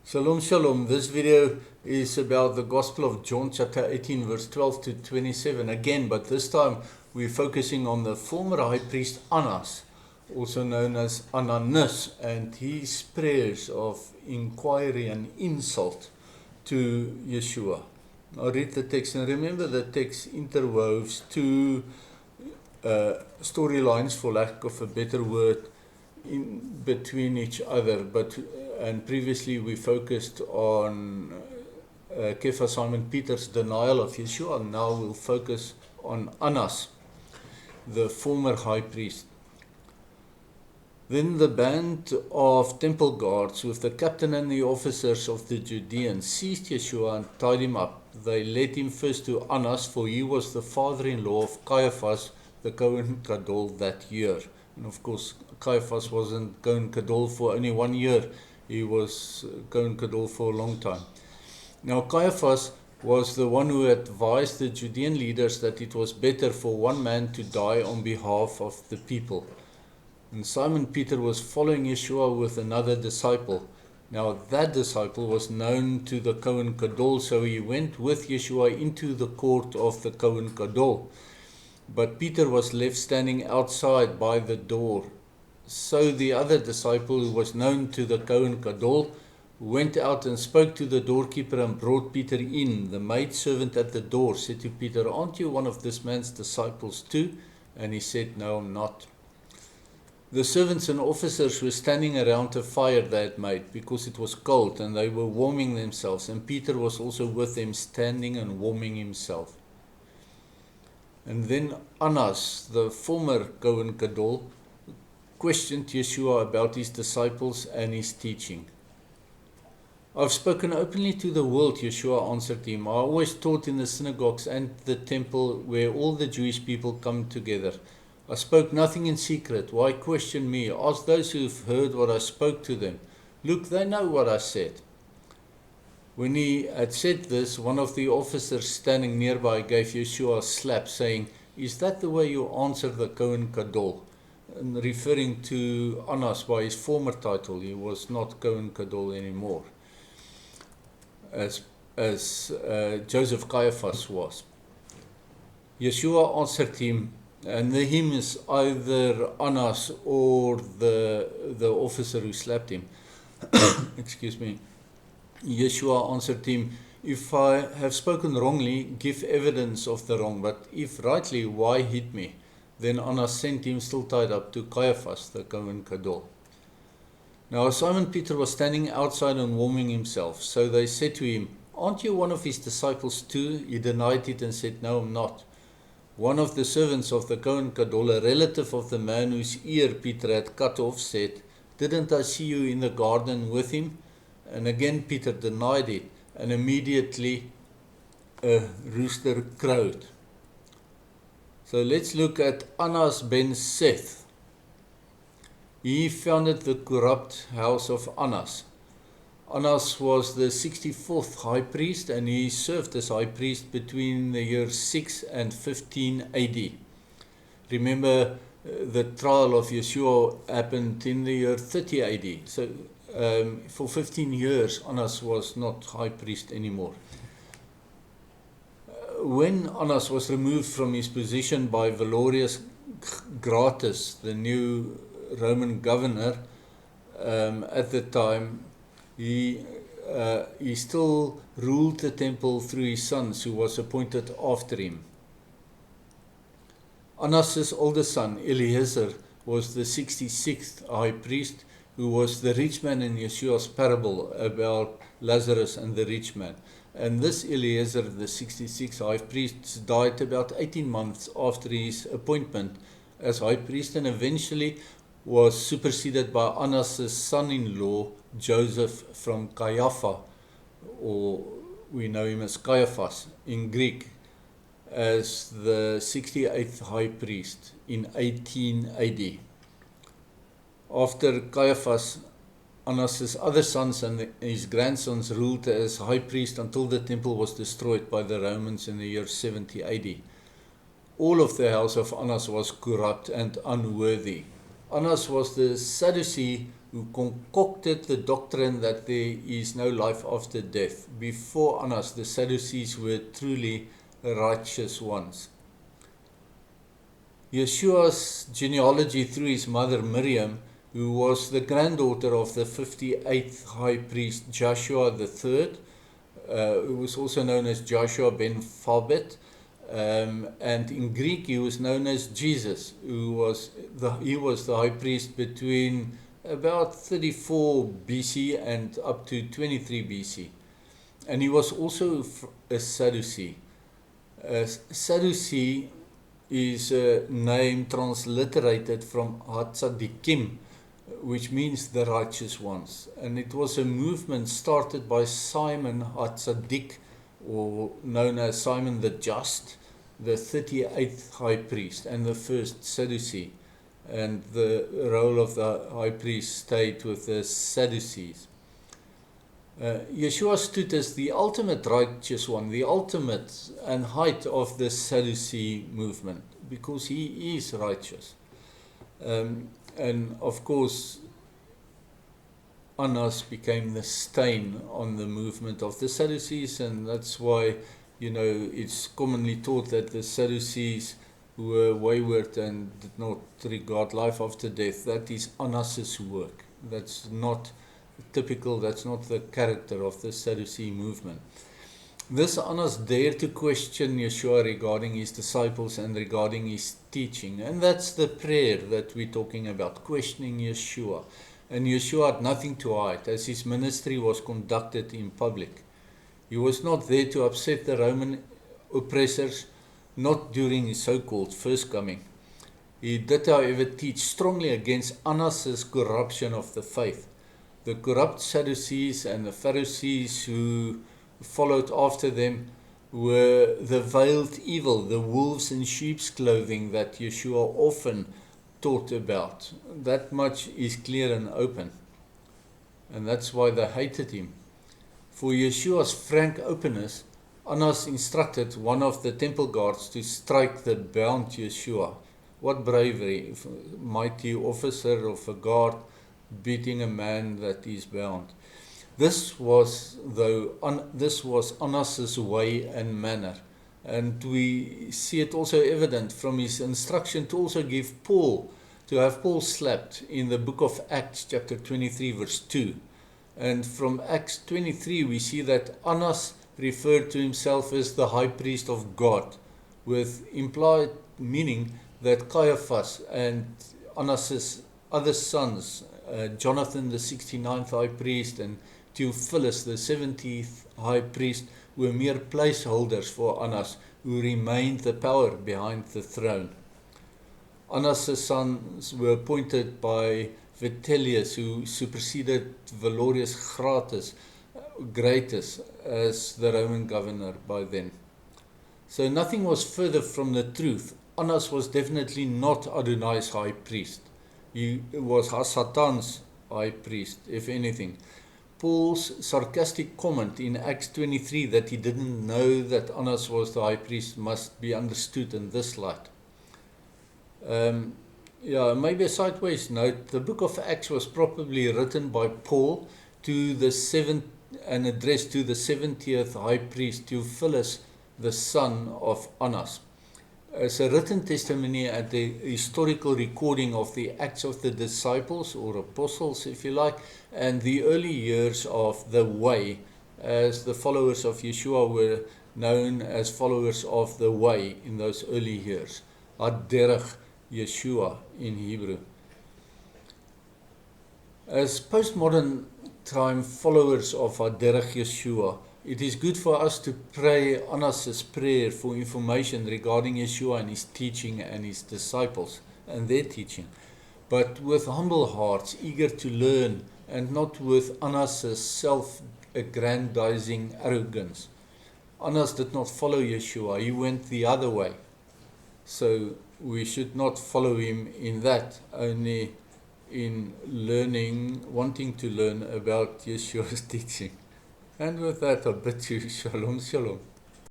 Shalom, shalom. This video is about the Gospel of John chapter 18 verse 12 to 27 again, but this time we're focusing on the former high priest Annas, also known as Annanus, and his prayers of inquiry and insult to Yeshua. I'll read the text, and remember the text interwoves two storylines, for lack of a better word, in between each other, and previously we focused on Kepha Simon Peter's denial of Yeshua, and now we'll focus on Annas, the former high priest. Then the band of temple guards with the captain and the officers of the Judeans seized Yeshua and tied him up. They led him first to Annas, for he was the father-in-law of Caiaphas, the Kohen Gadol, that year. And of course, Caiaphas wasn't Kohen Gadol for only 1 year. He was Kohen Gadol for a long time. Now, Caiaphas was the one who advised the Judean leaders that it was better for one man to die on behalf of the people. And Simon Peter was following Yeshua with another disciple. Now, that disciple was known to the Kohen Gadol, so he went with Yeshua into the court of the Kohen Gadol. But Peter was left standing outside by the door. So the other disciple, who was known to the Kohen Gadol, went out and spoke to the doorkeeper and brought Peter in. The maidservant at the door said to Peter, "Aren't you one of this man's disciples too?" And he said, "No, I'm not." The servants and officers were standing around a fire they had made, because it was cold, and they were warming themselves, and Peter was also with them, standing and warming himself. And then Annas, the former Kohen Gadol, questioned Yeshua about his disciples and his teaching. "I've spoken openly to the world," Yeshua answered him. "I always taught in the synagogues and the temple where all the Jewish people come together. I spoke nothing in secret. Why question me? Ask those who've heard what I spoke to them. Look, they know what I said." When he had said this, one of the officers standing nearby gave Yeshua a slap, saying, "Is that the way you answer the Kohen Gadol?" And referring to Annas by his former title. He was not Kohen Gadol anymore, as Joseph Caiaphas was. Yeshua answered him, and the him is either Annas or the officer who slapped him. Excuse me. Yeshua answered him, "If I have spoken wrongly, give evidence of the wrong, but if rightly, why hit me?" Then Annas sent him, still tied up, to Caiaphas, the Kohen Gadol. Now Simon Peter was standing outside and warming himself. So they said to him, "Aren't you one of his disciples too?" He denied it and said, "No, I'm not." One of the servants of the Kohen Gadol, a relative of the man whose ear Peter had cut off, said, "Didn't I see you in the garden with him?" And again Peter denied it, and immediately a rooster crowed. So let's look at Annas ben Seth. He founded the corrupt house of Annas. Annas was the 64th high priest, and he served as high priest between the years 6 and 15 AD. Remember, the trial of Yeshua happened in the year 30 AD. So for 15 years, Annas was not high priest anymore. When Annas was removed from his position by Valerius Gratus, the new Roman governor, at the time, he still ruled the temple through his sons, who was appointed after him. Annas' oldest son, Eliezer, was the 66th high priest, who was the rich man in Yeshua's parable about Lazarus and the rich man. And this Eliezer, the 66th high priest, died about 18 months after his appointment as high priest, and eventually was superseded by Annas' son-in-law, Joseph from Caiapha, or we know him as Caiaphas in Greek, as the 68th high priest in 18 AD. After Caiaphas, Annas' other sons and his grandsons ruled as high priest until the temple was destroyed by the Romans in the year 70 AD. All of the house of Annas was corrupt and unworthy. Annus was the Sadducee who concocted the doctrine that there is no life after death. Before Annas, the Sadducees were truly righteous ones. Yeshua's genealogy through his mother Miriam, who was the granddaughter of the 58th high priest Joshua III, who was also known as Joshua ben Fabet, and in Greek he was known as Jesus, he was the high priest between about 34 BC and up to 23 BC. And he was also a Sadducee. Sadducee is a name transliterated from Hatzadikim, which means the righteous ones. And it was a movement started by Simon Hatzadik, or known as Simon the Just, the 38th high priest and the first Sadducee. And the role of the high priest stayed with the Sadducees. Yeshua stood as the ultimate righteous one, the ultimate and height of the Sadducee movement, because he is righteous. And of course, Annas became the stain on the movement of the Sadducees, and that's why, it's commonly taught that the Sadducees were wayward and did not regard life after death. That is Annas's work. That's not typical, that's not the character of the Sadducee movement. This Annas dared to question Yeshua regarding his disciples and regarding his teaching. And that's the prayer that we're talking about, questioning Yeshua. And Yeshua had nothing to hide, as his ministry was conducted in public. He was not there to upset the Roman oppressors, not during his so-called first coming. He did, however, teach strongly against Annas's corruption of the faith. The corrupt Sadducees and the Pharisees who followed after them were the veiled evil, the wolves in sheep's clothing that Yeshua often taught about. That much is clear and open. And that's why they hated him. For Yeshua's frank openness, Annas instructed one of the temple guards to strike the bound Yeshua. What bravery, mighty officer of a guard beating a man that is bound. This was Annas's way and manner. And we see it also evident from his instruction to also have Paul slapped in the book of Acts chapter 23 verse 2. And from Acts 23 we see that Annas referred to himself as the high priest of God, with implied meaning that Caiaphas and Annas's other sons, Jonathan the 69th high priest and Theophilus the 70th high priest, were mere placeholders for Annas, who remained the power behind the throne. Annas's sons were appointed by Vitellius, who superseded Valerius Gratus as the Roman governor by then. So nothing was further from the truth. Annas was definitely not Adonai's high priest. He was Satan's high priest, if anything. Paul's sarcastic comment in Acts 23 that he didn't know that Annas was the high priest must be understood in this light. Maybe a sideways note, the book of Acts was probably written by Paul and addressed to the 70th high priest Theophilus, the son of Annas, as a written testimony and the historical recording of the Acts of the disciples, or apostles if you like, and the early years of the way, as the followers of Yeshua were known as followers of the way in those early years. Ad-derech Yeshua in Hebrew. As postmodern time followers of Ad-derech Yeshua, it is good for us to pray Annas's prayer for information regarding Yeshua and his teaching and his disciples and their teaching, but with humble hearts, eager to learn, and not with Annas's self-aggrandizing arrogance. Annas did not follow Yeshua, he went the other way. So we should not follow him in that, only in wanting to learn about Yeshua's teaching. And with that, I bid you shalom, shalom.